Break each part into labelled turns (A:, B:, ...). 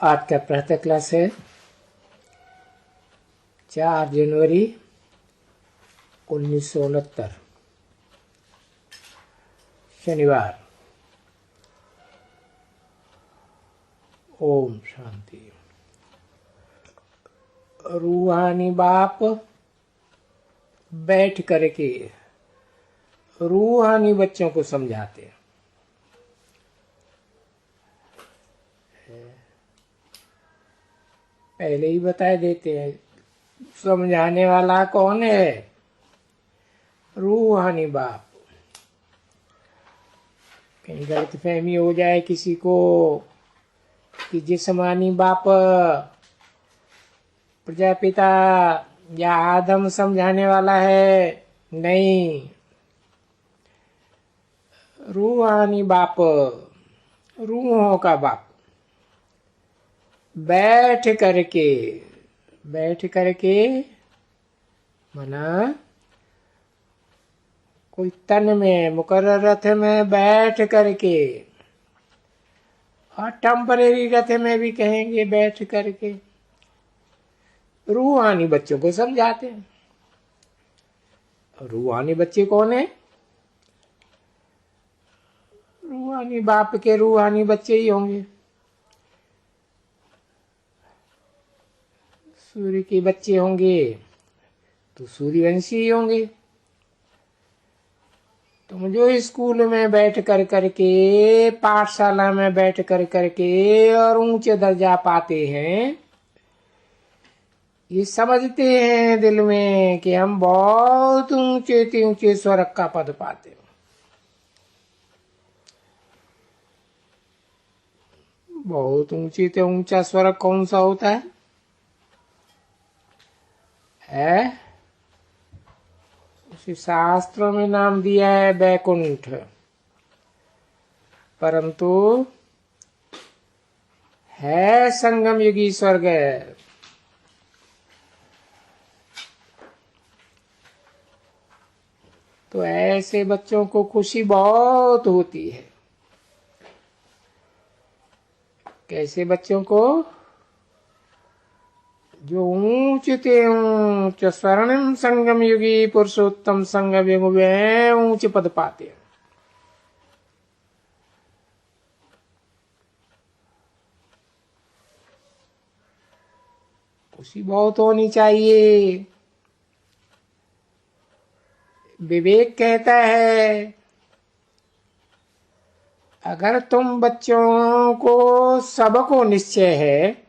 A: आज का प्रातः क्लास है 4 जनवरी 1969 शनिवार। ओम शांति। रूहानी बाप बैठ करके रूहानी बच्चों को समझाते हैं। पहले ही बता देते हैं समझाने वाला कौन है। रूहानी बाप। कहीं गलतफहमी हो जाए किसी को कि जिस्मानी बाप प्रजापिता या आदम समझाने वाला है, नहीं। रूहानी बाप, रूहों का बाप बैठ करके मना कोई तन में मुकर्रर रथ में बैठ करके, और टेम्परेरी रथ में भी कहेंगे बैठ करके रूहानी बच्चों को समझाते हैं। रूहानी बच्चे कौन है? रूहानी बाप के रूहानी बच्चे ही होंगे। सूर्य के बच्चे होंगे तो सूर्यवंशी ही होंगे। तुम जो स्कूल में बैठ करके, पाठशाला में बैठ करके और ऊंचे दर्जा पाते हैं, ये समझते हैं दिल में कि हम बहुत ऊंचे ऊंचे स्वर्ग का पद पाते हैं। बहुत ऊंचे से ऊंचा स्वर्ग कौन सा होता है? उसी शास्त्रों में नाम दिया है वैकुंठ, परंतु है संगम युगी स्वर्ग। तो ऐसे बच्चों को खुशी बहुत होती है। कैसे बच्चों को? जो ऊंच स्वर्णिम संगम युगी पुरुषोत्तम संगम युग में ऊंच पद पाते हैं। खुशी बहुत होनी चाहिए। विवेक कहता है अगर तुम बच्चों को सबको निश्चय है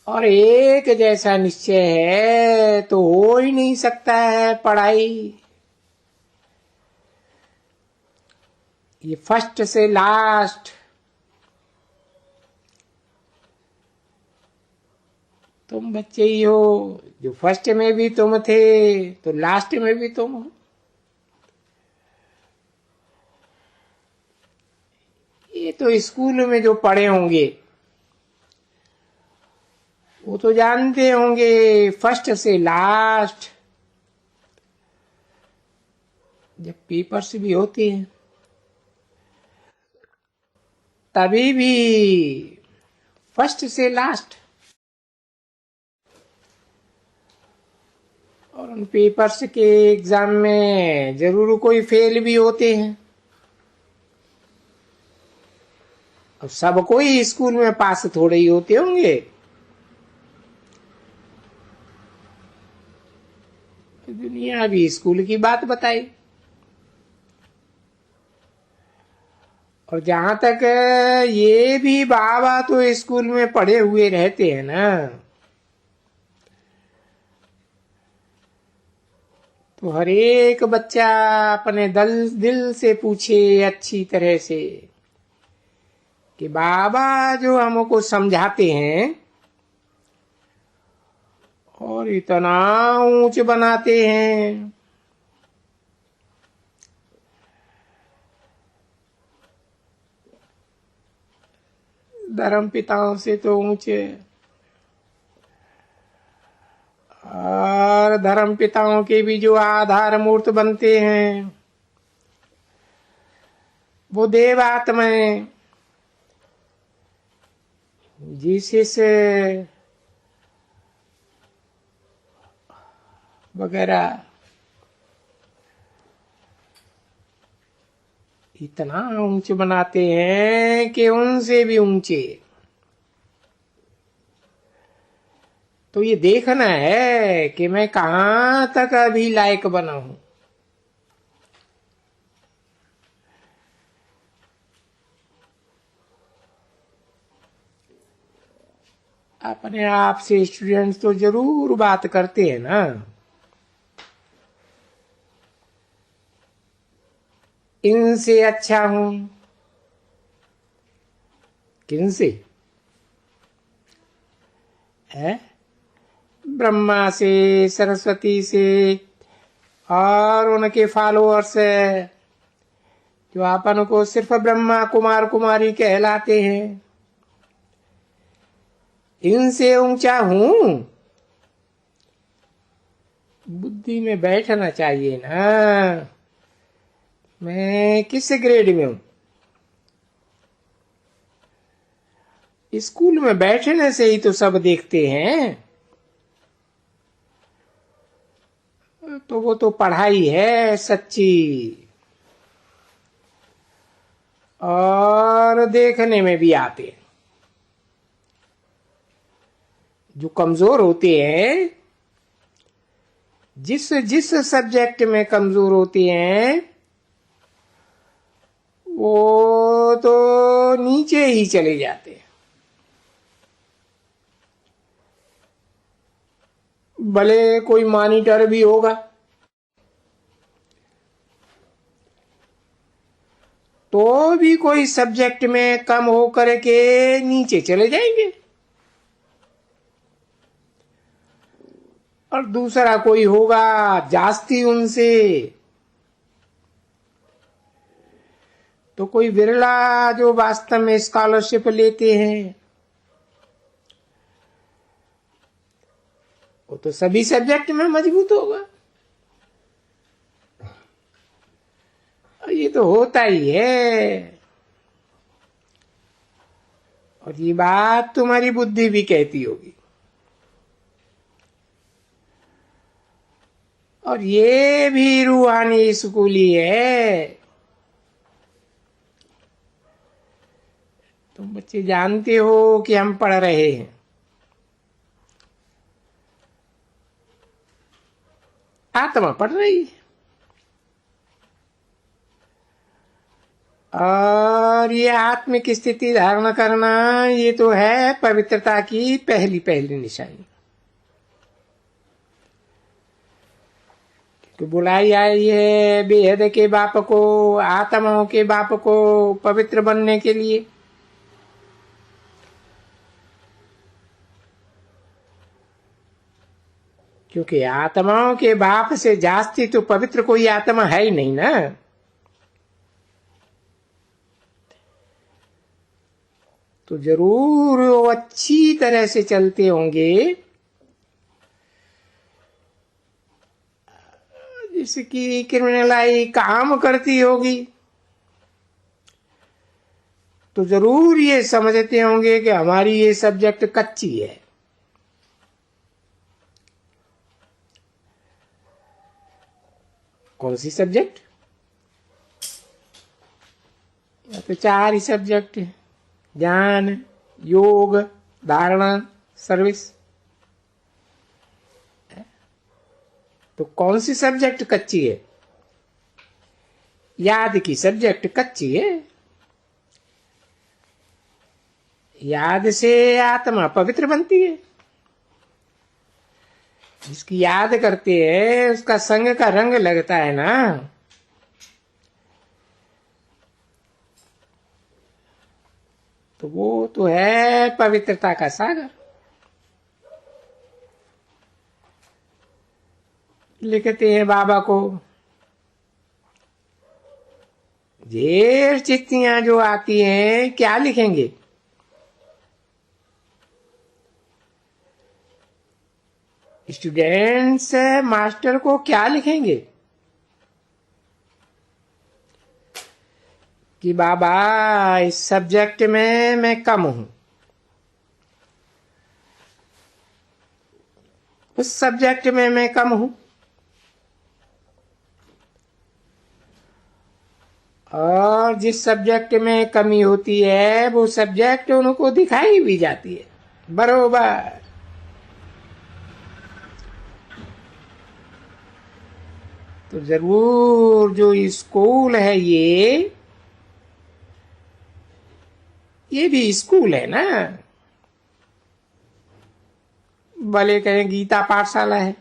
A: और एक जैसा निश्चय है तो हो ही नहीं सकता है पढ़ाई। ये फर्स्ट से लास्ट, तुम बच्चे ही हो। जो फर्स्ट में भी तुम थे तो लास्ट में भी तुम हो। ये तो स्कूल में जो पढ़े होंगे वो तो जानते होंगे फर्स्ट से लास्ट। जब पेपर्स भी होते हैं तभी भी फर्स्ट से लास्ट। और उन पेपर्स के एग्जाम में जरूर कोई फेल भी होते हैं। अब सब कोई स्कूल में पास थोड़े ही होते होंगे। दुनिया भी स्कूल की बात बताई। और जहां तक ये भी बाबा तो स्कूल में पढ़े हुए रहते हैं ना, तो हर एक बच्चा अपने दिल से पूछे अच्छी तरह से कि बाबा जो हमको समझाते हैं और इतना ऊंच बनाते हैं, धर्म पिताओं से तो ऊंचे, और धर्म पिताओं के भी जो आधार मूर्त बनते हैं वो देवात्मा है। जीसस वगैरह इतना ऊंचे बनाते हैं कि उनसे भी ऊंचे। तो ये देखना है कि मैं कहां तक अभी लायक बना हूं। अपने आप से स्टूडेंट्स तो जरूर बात करते हैं ना, इनसे अच्छा हूं। किनसे? है ब्रह्मा से, सरस्वती से और उनके फॉलोअर्स जो अपन को सिर्फ ब्रह्मा कुमार कुमारी कहलाते हैं, इनसे ऊंचा हूं। बुद्धि में बैठना चाहिए ना, मैं किस ग्रेड में हूं। स्कूल में बैठने से ही तो सब देखते हैं, तो वो तो पढ़ाई है सच्ची, और देखने में भी आते हैं। जो कमजोर होते हैं, जिस जिस सब्जेक्ट में कमजोर होते हैं, वो तो नीचे ही चले जाते हैं। भले कोई मॉनिटर भी होगा तो भी कोई सब्जेक्ट में कम होकर के नीचे चले जाएंगे, और दूसरा कोई होगा जास्ती उनसे, तो कोई बिरला जो वास्तव में स्कॉलरशिप लेते हैं। वो तो सभी सब्जेक्ट में मजबूत होगा। ये तो होता ही है, और ये बात तुम्हारी बुद्धि भी कहती होगी। और ये भी रूहानी स्कूली है। तुम बच्चे जानते हो कि हम पढ़ रहे हैं, आत्मा पढ़ रही है, और ये आत्मिक स्थिति धारण करना, ये तो है पवित्रता की पहली पहली निशानी। तो बुलाई आई है बेहद के बाप को, आत्माओं के बाप को पवित्र बनने के लिए। क्योंकि आत्माओं के बाप से जास्ती तो पवित्र कोई आत्मा है ही नहीं ना। तो जरूर वो अच्छी तरह से चलते होंगे, जिसकी क्रिमिनलाई काम करती होगी, तो जरूर ये समझते होंगे कि हमारी ये सब्जेक्ट कच्ची है। कौन सी सब्जेक्ट? तो 4 ही सब्जेक्ट है, ज्ञान, योग, धारणा, सर्विस। तो कौन सी सब्जेक्ट कच्ची है? याद की सब्जेक्ट कच्ची है। याद से आत्मा पवित्र बनती है। जिसकी याद करते हैं उसका संग का रंग लगता है ना। तो वो तो है पवित्रता का सागर। लिखते हैं बाबा को, ये चिट्ठियां जो आती हैं क्या लिखेंगे? स्टूडेंट्स मास्टर को क्या लिखेंगे कि बाबा इस सब्जेक्ट में मैं कम हूं, उस सब्जेक्ट में मैं कम हूं, और जिस सब्जेक्ट में कमी होती है वो सब्जेक्ट उनको दिखाई भी जाती है बरोबर। तो जरूर जो स्कूल है ये भी स्कूल है ना। भले कहें गीता पाठशाला है,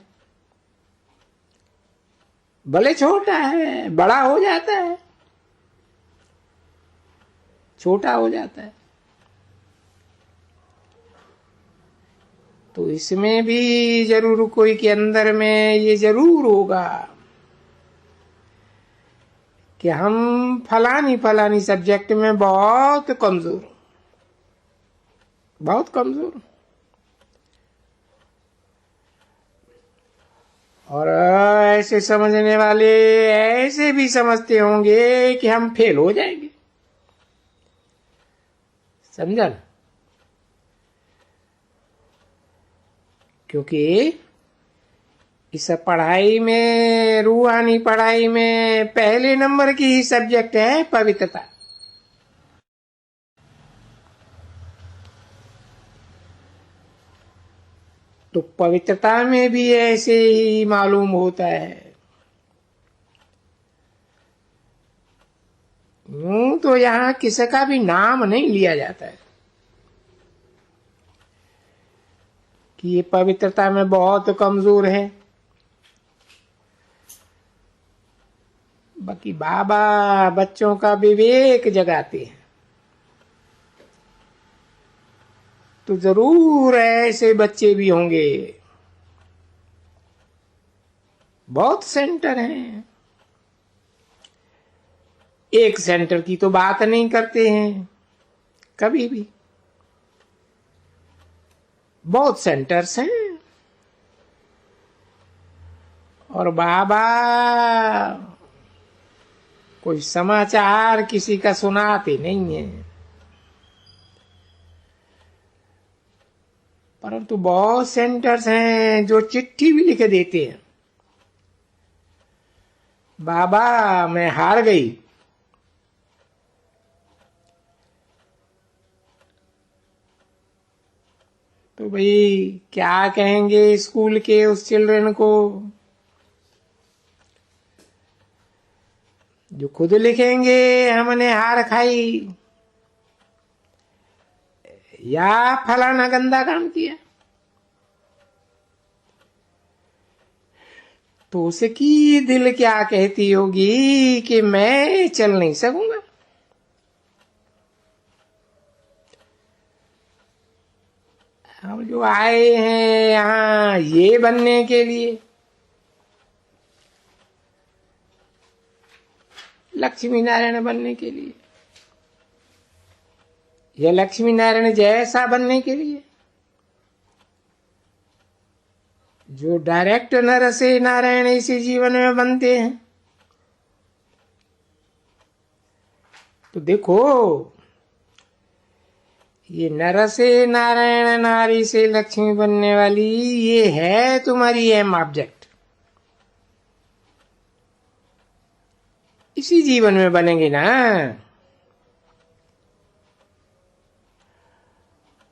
A: भले छोटा है, बड़ा हो जाता है, छोटा हो जाता है। तो इसमें भी जरूर कोई के अंदर में ये जरूर होगा कि हम फलानी फलानी सब्जेक्ट में बहुत कमजोर, बहुत कमजोर। और ऐसे समझने वाले ऐसे भी समझते होंगे कि हम फेल हो जाएंगे, समझा ना? क्योंकि इस पढ़ाई में, रूहानी पढ़ाई में पहले नंबर की ही सब्जेक्ट है पवित्रता। तो पवित्रता में भी ऐसे ही मालूम होता है। यूं तो यहां किसी का भी नाम नहीं लिया जाता है कि ये पवित्रता में बहुत कमजोर है। बाकी बाबा बच्चों का विवेक जगाते हैं। तो जरूर ऐसे बच्चे भी होंगे, बहुत सेंटर हैं। एक सेंटर की तो बात नहीं करते हैं कभी भी, बहुत सेंटर्स हैं। और बाबा कोई समाचार किसी का सुनाते नहीं है, परंतु बहुत सेंटर्स हैं जो चिट्ठी भी लिख देते हैं, बाबा मैं हार गई। तो भाई क्या कहेंगे स्कूल के उस चिल्ड्रन को जो खुद लिखेंगे हमने हार खाई या फलाना गंदा काम किया? तो उसकी दिल क्या कहती होगी कि मैं चल नहीं सकूंगा। हम जो आए हैं यहाँ ये बनने के लिए, लक्ष्मी नारायण बनने के लिए, या लक्ष्मी नारायण जैसा बनने के लिए, जो डायरेक्ट नर से नारायण इसी जीवन में बनते हैं। तो देखो ये नर से नारायण, नारी से लक्ष्मी बनने वाली, ये है तुम्हारी एम ऑब्जेक्ट। इसी जीवन में बनेंगे ना।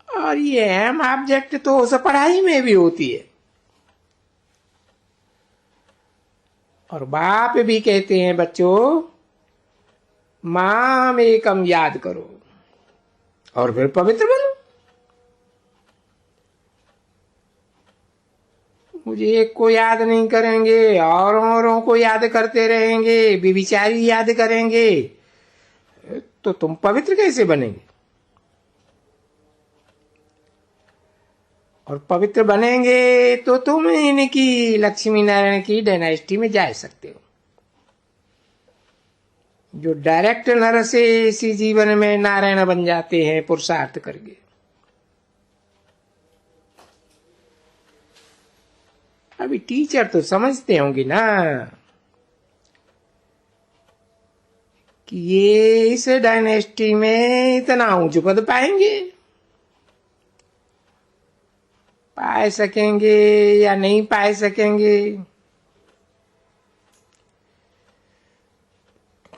A: और ये एम ऑब्जेक्ट तो उस पढ़ाई में भी होती है। और बाप भी कहते हैं बच्चों माम एकम याद करो और फिर पवित्र बनो। मुझे एक को याद नहीं करेंगे, औरों को याद करते रहेंगे, व्यभिचारी याद करेंगे, तो तुम पवित्र कैसे बनेंगे? और पवित्र बनेंगे तो तुम इनकी लक्ष्मी नारायण की डायनेस्टी में जा सकते हो। जो डायरेक्ट नर से इसी जीवन में नारायण बन जाते हैं पुरुषार्थ करके। अभी टीचर तो समझते होंगे ना कि ये इस डायनेस्टी में इतना ऊंच पद पाएंगे। पाए सकेंगे या नहीं पाए सकेंगे।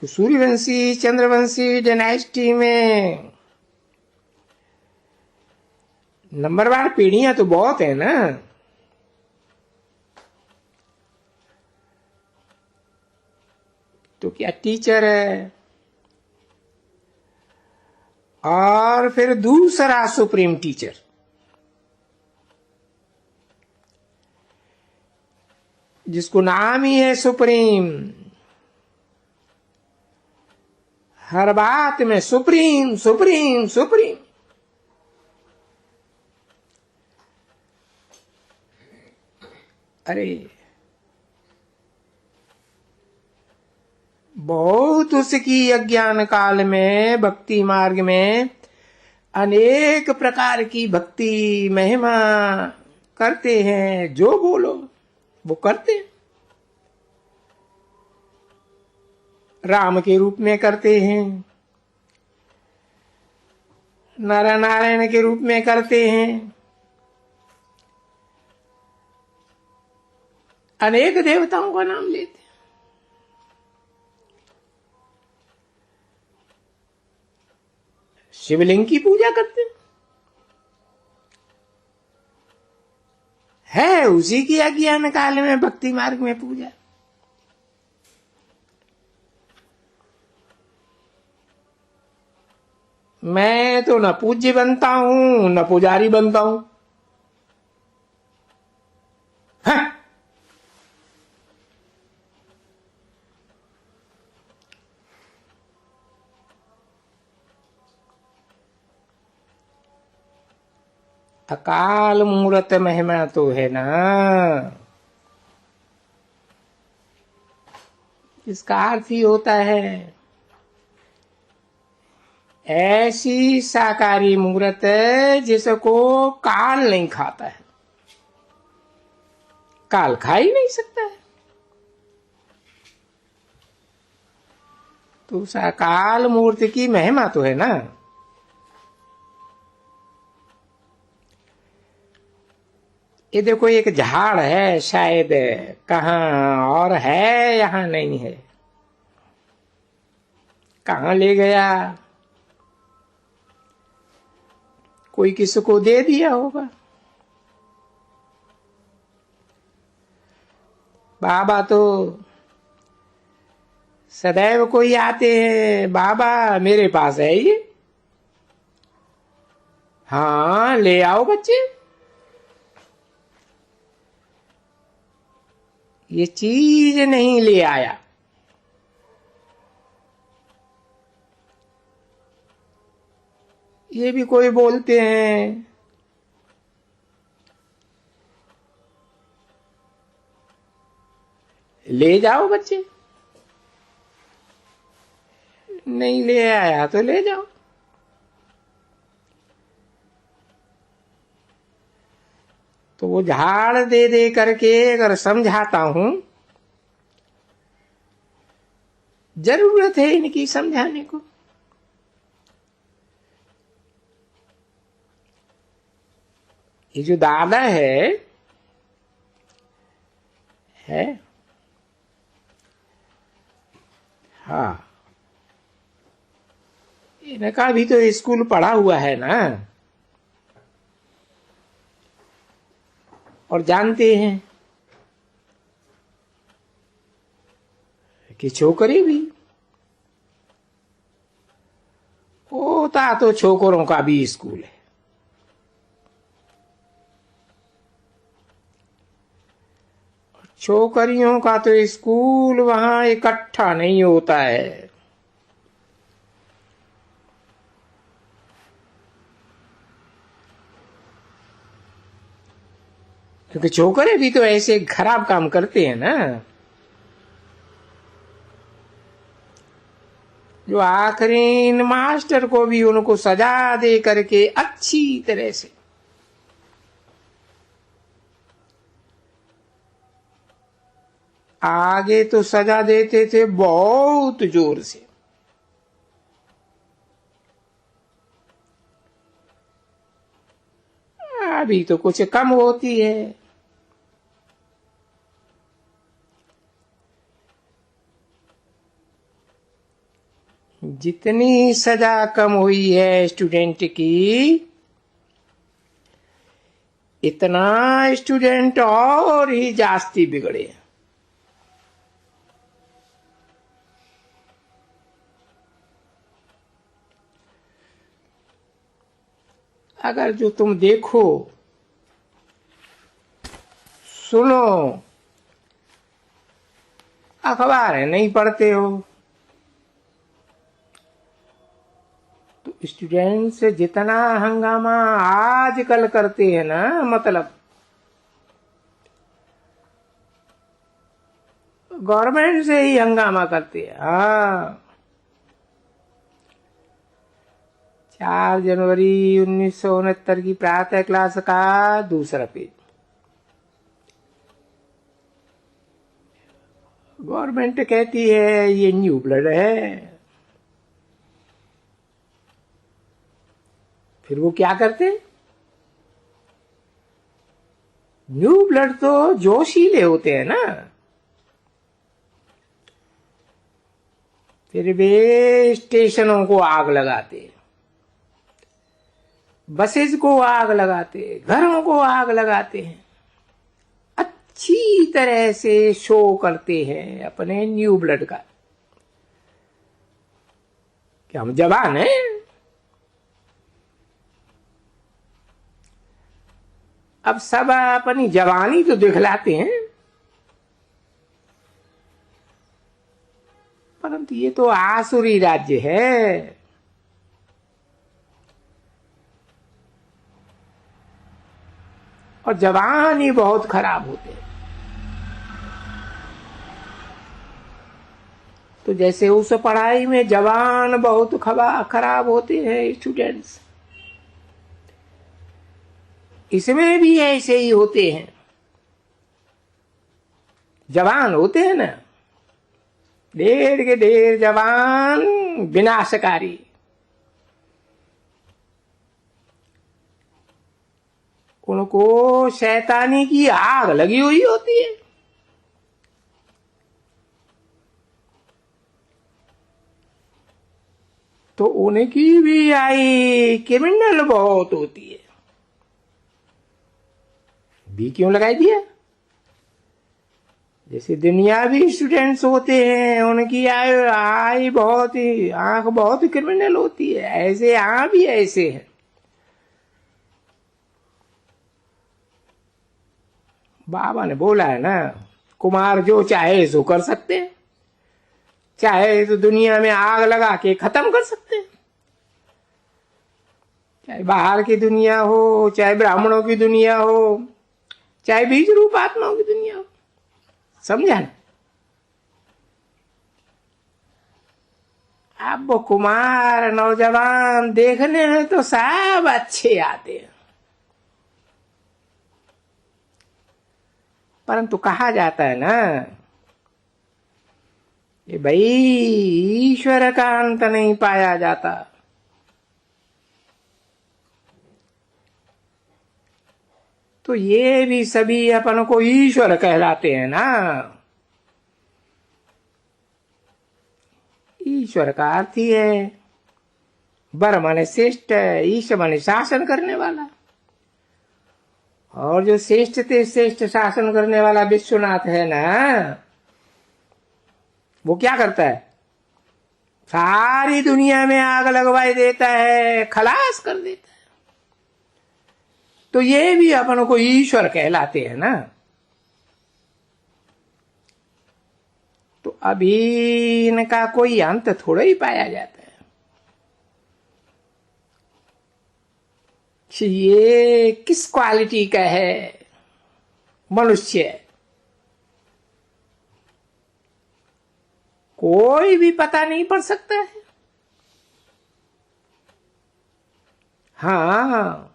A: सूर्यवंशी चंद्रवंशी डायनेस्टी में नंबरवार पीढ़ियां तो बहुत है ना। तो क्या टीचर है, और फिर दूसरा सुप्रीम टीचर, जिसको नाम ही है सुप्रीम। हर बात में सुप्रीम सुप्रीम सुप्रीम। अरे बहुत उसकी अज्ञान काल में भक्ति मार्ग में अनेक प्रकार की भक्ति महिमा करते हैं, जो बोलो वो करते हैं। राम के रूप में करते हैं, नर नारायण के रूप में करते हैं, अनेक देवताओं का नाम लेते हैं। शिवलिंग की पूजा करते है उसी की अज्ञान काल में भक्ति मार्ग में पूजा। मैं तो न पूज्य बनता हूं न पुजारी बनता हूं। हाँ? अकाल मूर्त महिमा तो है ना। इसका अर्थ ही होता है ऐसी साकारी मूर्त जिसको काल नहीं खाता है। काल खा ही नहीं सकता है। तो साकाल मूर्ति की महिमा तो है ना। ये देखो एक झाड़ है, शायद कहाँ और है, यहां नहीं है। कहां ले गया? कोई किसी को दे दिया होगा। बाबा तो सदैव कोई आते हैं, बाबा मेरे पास है ये, हाँ ले आओ बच्चे। ये चीज नहीं ले आया। ये भी कोई बोलते हैं ले जाओ बच्चे, नहीं ले आया तो ले जाओ। तो वो झाड़ दे दे करके अगर समझाता हूं, जरूरत है इनकी समझाने को। ये जो दादा है हाँ, इनका भी तो स्कूल पढ़ा हुआ है ना, और जानते हैं कि छोकरी भी होता तो छोकरों का भी स्कूल है। छोकरियों का तो स्कूल वहां इकट्ठा नहीं होता है। क्योंकि छोकरे भी तो ऐसे खराब काम करते हैं ना, जो आखिरी मास्टर को भी उनको सजा दे करके अच्छी तरह से आगे तो सजा देते थे बहुत जोर से। अभी तो कुछ कम होती है। जितनी सजा कम हुई है स्टूडेंट की, इतना स्टूडेंट और ही जास्ती बिगड़े। अगर जो तुम देखो, सुनो, अखबार है नहीं पढ़ते हो, तो स्टूडेंट्स जितना हंगामा आजकल करते हैं ना, मतलब गवर्नमेंट से ही हंगामा करते हैं। हाँ, 4 जनवरी 1969 की प्रातः क्लास का दूसरा पेज। गवर्नमेंट कहती है ये न्यू ब्लड है, फिर वो क्या करते? न्यू ब्लड तो जोशीले होते हैं ना, फिर वे स्टेशनों को आग लगाते, बसेस को आग लगाते, घरों को आग लगाते हैं, अच्छी तरह से शो करते हैं अपने न्यू ब्लड का कि हम जवान हैं। अब सब अपनी जवानी तो दिखलाते हैं, परंतु ये तो आसुरी राज्य है। और जवान ही बहुत खराब होते हैं। तो जैसे उस पढ़ाई में जवान बहुत खराब होते हैं स्टूडेंट्स, इसमें भी ऐसे ही होते हैं। जवान होते हैं ना, ढेर के ढेर जवान विनाशकारी, उनको शैतानी की आग लगी हुई होती है। तो उनकी भी आई क्रिमिनल बहुत होती है। भी क्यों लगाई दिया? जैसे दुनियावी स्टूडेंट्स होते हैं, उनकी आई बहुत ही आंख बहुत ही क्रिमिनल होती है, ऐसे यहाँ भी ऐसे है। बाबा ने बोला है ना, कुमार जो चाहे सो कर सकते हैं, चाहे तो दुनिया में आग लगा के खत्म कर सकते हैं, चाहे बाहर की दुनिया हो, चाहे ब्राह्मणों की दुनिया हो, चाहे बीज रूप आत्माओं की दुनिया हो। समझा ना? अब वो कुमार नौजवान देखने में तो सब अच्छे आते हैं, परंतु कहा जाता है ना कि भाई ईश्वर का अंत नहीं पाया जाता। तो ये भी सभी अपन को ईश्वर कहलाते हैं ना। ईश्वर का अर्थ ही है बर माने श्रेष्ठ, ईश माने शासन करने वाला। और जो श्रेष्ठ ते श्रेष्ठ शासन करने वाला विश्वनाथ है ना, वो क्या करता है? सारी दुनिया में आग लगवाई देता है, खलास कर देता है। तो ये भी अपन को ईश्वर कहलाते हैं ना। तो अभी इनका कोई अंत थोड़ा ही पाया जाता है। ये किस क्वालिटी का है मनुष्य, कोई भी पता नहीं पड़ सकता है। हाँ,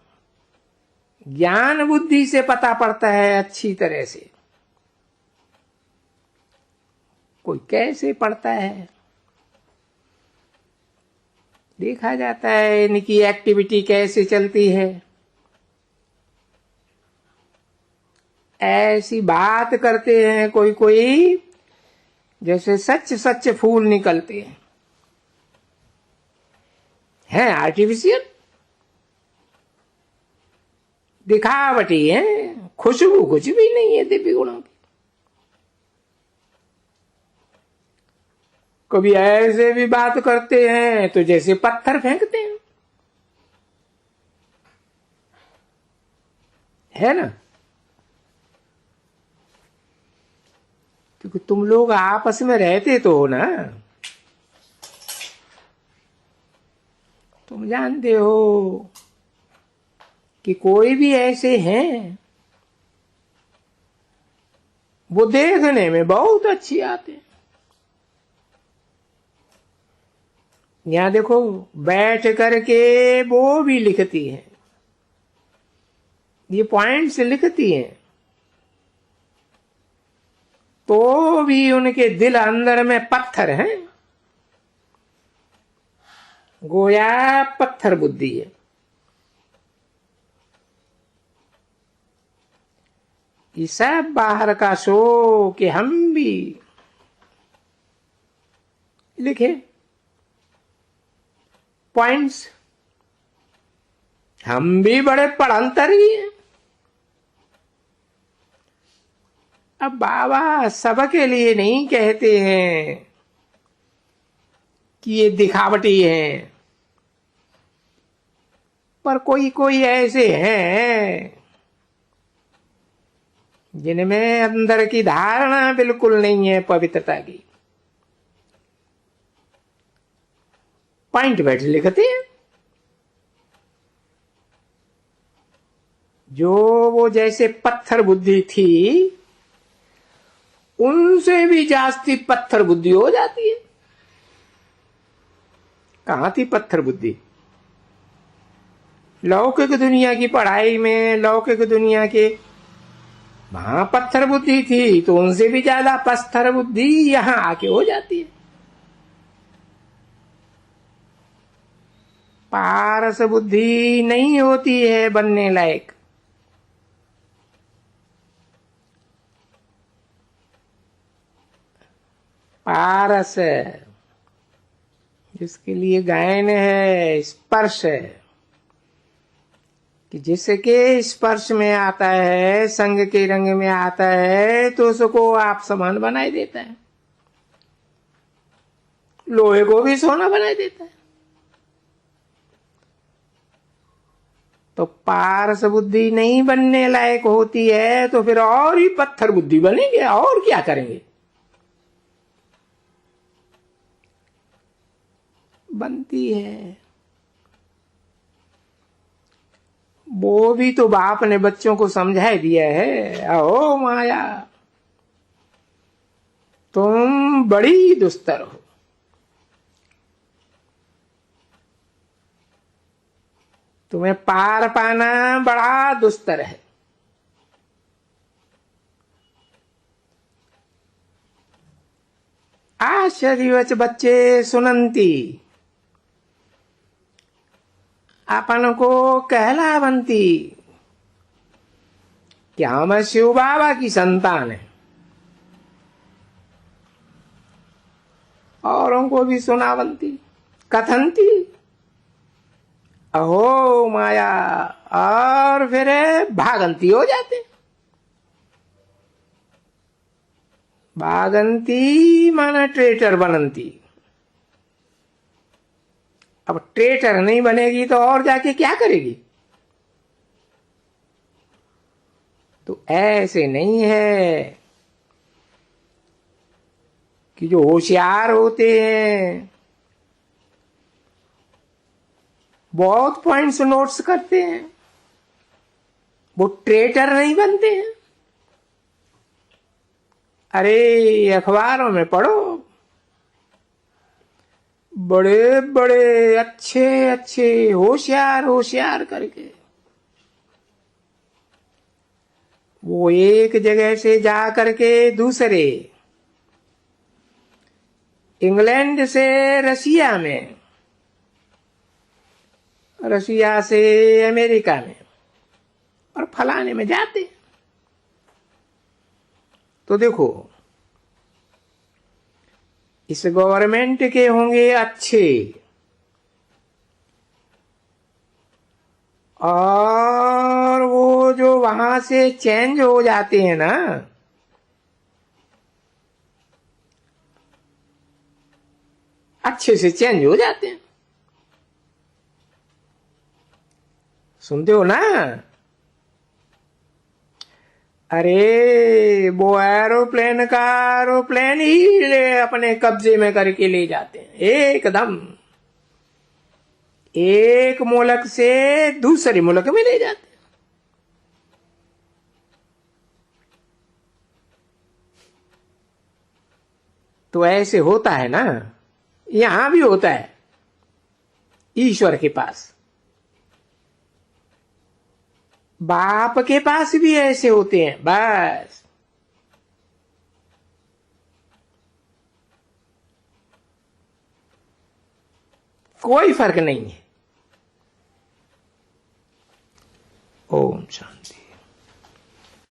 A: ज्ञान बुद्धि से पता पड़ता है अच्छी तरह से। कोई कैसे पढ़ता है, देखा जाता है इनकी एक्टिविटी कैसे चलती है। ऐसी बात करते हैं कोई कोई जैसे सच सच फूल निकलते हैं आर्टिफिशियल, दिखावटी है, खुशबू कुछ भी नहीं है दिव्य गुणों की। कभी ऐसे भी बात करते हैं तो जैसे पत्थर फेंकते हैं, है ना। क्योंकि तुम लोग आपस में रहते तो हो ना, तुम जानते हो कि कोई भी ऐसे हैं वो देखने में बहुत अच्छी आते हैं। यहां देखो बैठ करके वो भी लिखती हैं, ये पॉइंट्स लिखती हैं, तो भी उनके दिल अंदर में पत्थर हैं, गोया पत्थर बुद्धि है। ये सब बाहर का शो कि हम भी लिखे पॉइंट्स, हम भी बड़े पढ़ंतर ही हैं। अब बाबा सबके लिए नहीं कहते हैं कि ये दिखावटी हैं, पर कोई कोई ऐसे हैं जिनमें अंदर की धारणा बिल्कुल नहीं है पवित्रता की। पॉइंट बैठ लिखते हैं, जो वो जैसे पत्थर बुद्धि थी उनसे भी जास्ती पत्थर बुद्धि हो जाती है। कहां थी पत्थर बुद्धि? लौकिक दुनिया की पढ़ाई में, लौकिक दुनिया के वहां पत्थर बुद्धि थी, तो उनसे भी ज्यादा पत्थर बुद्धि यहां आके हो जाती है। पारस बुद्धि नहीं होती है बनने लायक। पारस जिसके लिए गायन है, स्पर्श है, कि जिसके स्पर्श में आता है, संग के रंग में आता है, तो उसको आप समान बनाई देता है, लोहे को भी सोना बनाई देता है। तो पारस बुद्धि नहीं बनने लायक होती है तो फिर और ही पत्थर बुद्धि बनेंगे, और क्या करेंगे? बनती है। वो भी तो बाप ने बच्चों को समझा दिया है, अहो माया तुम बड़ी दुस्तर हो, तुम्हें पार पाना बड़ा दुस्तर है। आश्चर्यवच बच्चे सुनंती, अपन को कहलावंती, क्या मैं शिव बाबा की संतान है। औरों को भी सुनावंती, कथनती, अहो माया, और फिर भागंती हो जाते। भागंती माना ट्रेटर बनंती। अब ट्रेटर नहीं बनेगी तो और जाके क्या करेगी? तो ऐसे नहीं है कि जो होशियार होते हैं बहुत पॉइंट्स नोट्स करते हैं, वो ट्रेटर नहीं बनते हैं। अरे अखबारों में पढ़ो, बड़े बड़े अच्छे अच्छे होशियार होशियार करके वो एक जगह से जा करके दूसरे, इंग्लैंड से रशिया में, रशिया से अमेरिका में और फलाने में जाते। तो देखो, इस गवर्नमेंट के होंगे अच्छे, और वो जो वहां से चेंज हो जाते हैं ना, अच्छे से चेंज हो जाते हैं। सुनते हो ना? अरे वो एरोप्लेन ही अपने कब्जे में करके ले जाते हैं एकदम, एक मुल्क से दूसरे मुल्क में ले जाते हैं। तो ऐसे होता है ना, यहां भी होता है ईश्वर के पास, बाप के पास भी ऐसे होते हैं। बस कोई फर्क नहीं है।